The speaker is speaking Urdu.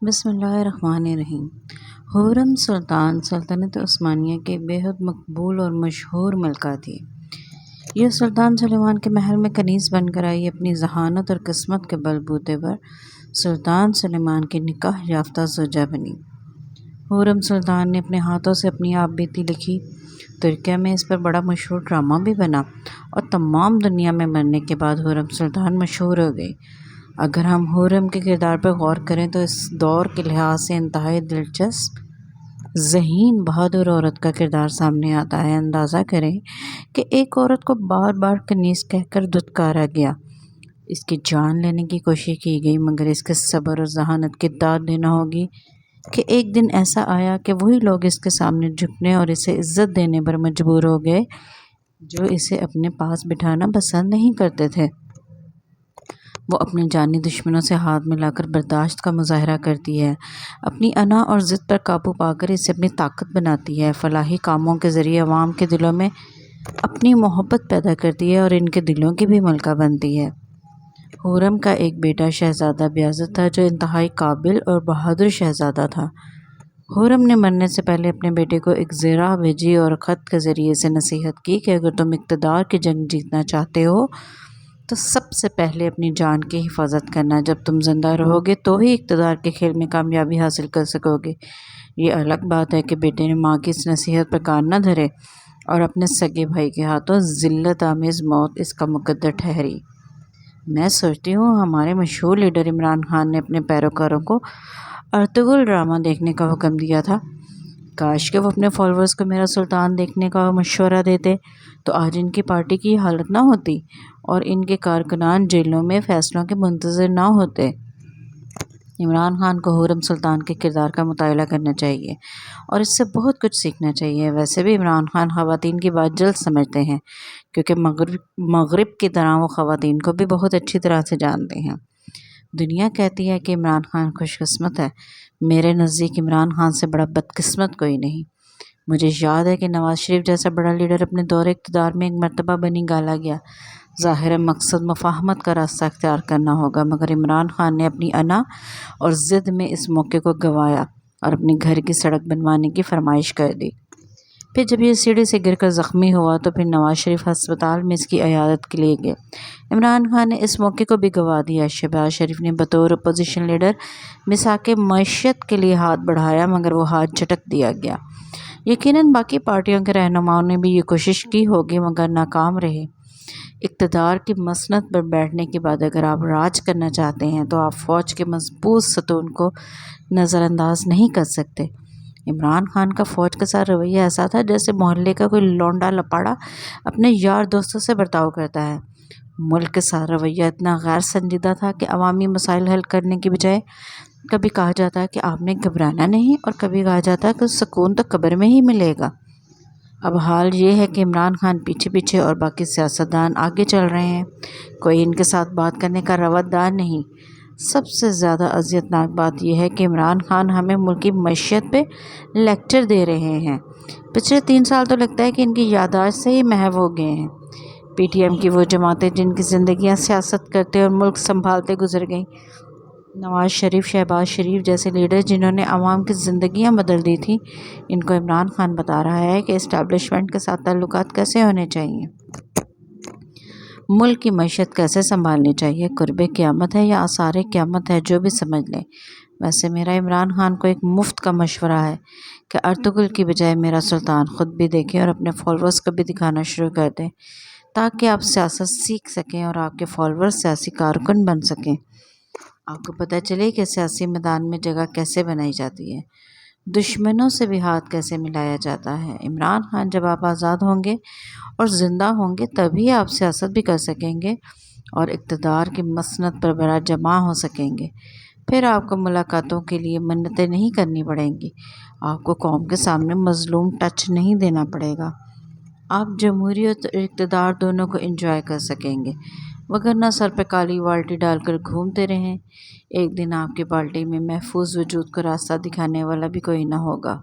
بسم اللہ الرحمن الرحیم۔ خرم سلطان سلطنت عثمانیہ کے بےحد مقبول اور مشہور ملکہ تھی۔ یہ سلطان سلیمان کے محل میں کنیز بن کر آئی۔ اپنی ذہانت اور قسمت کے بل بوتے پر سلطان سلیمان کی نکاح یافتہ زوجہ بنی۔ خرم سلطان نے اپنے ہاتھوں سے اپنی آپ بیتی لکھی۔ ترکیہ میں اس پر بڑا مشہور ڈرامہ بھی بنا اور تمام دنیا میں مرنے کے بعد خرم سلطان مشہور ہو گئی۔ اگر ہم خرم کے کردار پر غور کریں تو اس دور کے لحاظ سے انتہائی دلچسپ، ذہین، بہادر عورت کا کردار سامنے آتا ہے۔ اندازہ کریں کہ ایک عورت کو بار بار کنیز کہہ کر دھتکارا گیا، اس کی جان لینے کی کوشش کی گئی، مگر اس کے صبر اور ذہانت کی داد دینا ہوگی کہ ایک دن ایسا آیا کہ وہی لوگ اس کے سامنے جھکنے اور اسے عزت دینے پر مجبور ہو گئے جو اسے اپنے پاس بٹھانا پسند نہیں کرتے تھے۔ وہ اپنے جانی دشمنوں سے ہاتھ ملا کر برداشت کا مظاہرہ کرتی ہے، اپنی انا اور ضد پر قابو پا کر اسے اپنی طاقت بناتی ہے، فلاحی کاموں کے ذریعے عوام کے دلوں میں اپنی محبت پیدا کرتی ہے اور ان کے دلوں کی بھی ملکہ بنتی ہے۔ خرم کا ایک بیٹا شہزادہ بیازد تھا جو انتہائی قابل اور بہادر شہزادہ تھا۔ خرم نے مرنے سے پہلے اپنے بیٹے کو ایک زیرہ بھیجی اور خط کے ذریعے سے نصیحت کی کہ اگر تم اقتدار کی جنگ جیتنا چاہتے ہو تو سب سے پہلے اپنی جان کی حفاظت کرنا۔ جب تم زندہ رہو گے تو ہی اقتدار کے کھیل میں کامیابی حاصل کر سکو گے۔ یہ الگ بات ہے کہ بیٹے نے ماں کی اس نصیحت پر کان نہ دھرے اور اپنے سگے بھائی کے ہاتھوں ذلت آمیز موت اس کا مقدر ٹھہری۔ میں سوچتی ہوں ہمارے مشہور لیڈر عمران خان نے اپنے پیروکاروں کو ارطغرل ڈرامہ دیکھنے کا حکم دیا تھا۔ کاش کہ وہ اپنے فالوورز کو میرا سلطان دیکھنے کا مشورہ دیتے تو آج ان کی پارٹی کی حالت نہ ہوتی اور ان کے کارکنان جیلوں میں فیصلوں کے منتظر نہ ہوتے۔ عمران خان کو خرم سلطان کے کردار کا مطالعہ کرنا چاہیے اور اس سے بہت کچھ سیکھنا چاہیے۔ ویسے بھی عمران خان خواتین کی بات جلد سمجھتے ہیں کیونکہ مغرب کی طرح وہ خواتین کو بھی بہت اچھی طرح سے جانتے ہیں۔ دنیا کہتی ہے کہ عمران خان خوش قسمت ہے، میرے نزدیک عمران خان سے بڑا بدقسمت کوئی نہیں۔ مجھے یاد ہے کہ نواز شریف جیسا بڑا لیڈر اپنے دور اقتدار میں ایک مرتبہ بنی گالا گیا۔ ظاہر مقصد مفاہمت کا راستہ اختیار کرنا ہوگا، مگر عمران خان نے اپنی انا اور ضد میں اس موقع کو گنوایا اور اپنے گھر کی سڑک بنوانے کی فرمائش کر دی۔ پھر جب یہ سیڑھی سے گر کر زخمی ہوا تو پھر نواز شریف ہسپتال میں اس کی عیادت کے لیے گئے۔ عمران خان نے اس موقع کو بھی گنوا دیا۔ شہباز شریف نے بطور اپوزیشن لیڈر مساک معیشت کے لیے ہاتھ بڑھایا مگر وہ ہاتھ جھٹک دیا گیا۔ یقیناً باقی پارٹیوں کے رہنماؤں نے بھی یہ کوشش کی ہوگی مگر ناکام رہے۔ اقتدار کی مسند پر بیٹھنے کے بعد اگر آپ راج کرنا چاہتے ہیں تو آپ فوج کے مضبوط ستون کو نظر انداز نہیں کر سکتے۔ عمران خان کا فوج کے ساتھ رویہ ایسا تھا جیسے محلے کا کوئی لونڈا لپاڑا اپنے یار دوستوں سے برتاؤ کرتا ہے۔ ملک کے ساتھ رویہ اتنا غیر سنجیدہ تھا کہ عوامی مسائل حل کرنے کی بجائے کبھی کہا جاتا ہے کہ آپ نے گھبرانا نہیں اور کبھی کہا جاتا ہے کہ سکون تو قبر میں ہی ملے گا۔ اب حال یہ ہے کہ عمران خان پیچھے پیچھے اور باقی سیاستدان آگے چل رہے ہیں، کوئی ان کے ساتھ بات کرنے کا روادار نہیں۔ سب سے زیادہ اذیت ناک بات یہ ہے کہ عمران خان ہمیں ملکی معیشت پہ لیکچر دے رہے ہیں۔ پچھلے 3 سال تو لگتا ہے کہ ان کی یادداشت سے ہی محو ہو گئے ہیں۔ پی ٹی ایم کی وہ جماعتیں جن کی زندگیاں سیاست کرتے اور ملک سنبھالتے گزر گئیں، نواز شریف، شہباز شریف جیسے لیڈر جنہوں نے عوام کی زندگیاں بدل دی تھیں، ان کو عمران خان بتا رہا ہے کہ اسٹیبلشمنٹ کے ساتھ تعلقات کیسے ہونے چاہیے، ملک کی معیشت کیسے سنبھالنی چاہیے۔ قرب قیامت ہے یا آثار قیامت ہے، جو بھی سمجھ لیں۔ ویسے میرا عمران خان کو ایک مفت کا مشورہ ہے کہ ارطغرل کی بجائے میرا سلطان خود بھی دیکھیں اور اپنے فالوورز کو بھی دکھانا شروع کر دیں تاکہ آپ سیاست سیکھ سکیں اور آپ کے فالوورز سیاسی کارکن بن سکیں۔ آپ کو پتہ چلے کہ سیاسی میدان میں جگہ کیسے بنائی جاتی ہے، دشمنوں سے بھی ہاتھ کیسے ملایا جاتا ہے۔ عمران خان، جب آپ آزاد ہوں گے اور زندہ ہوں گے تبھی آپ سیاست بھی کر سکیں گے اور اقتدار کی مسند پر برا جمع ہو سکیں گے۔ پھر آپ کو ملاقاتوں کے لیے منتیں نہیں کرنی پڑیں گی، آپ کو قوم کے سامنے مظلوم ٹچ نہیں دینا پڑے گا، آپ جمہوریت اور اقتدار دونوں کو انجوائے کر سکیں گے، وگرنہ سر پہ کالی بالٹی ڈال کر گھومتے رہیں۔ ایک دن آپ کی پارٹی میں محفوظ وجود کو راستہ دکھانے والا بھی کوئی نہ ہوگا۔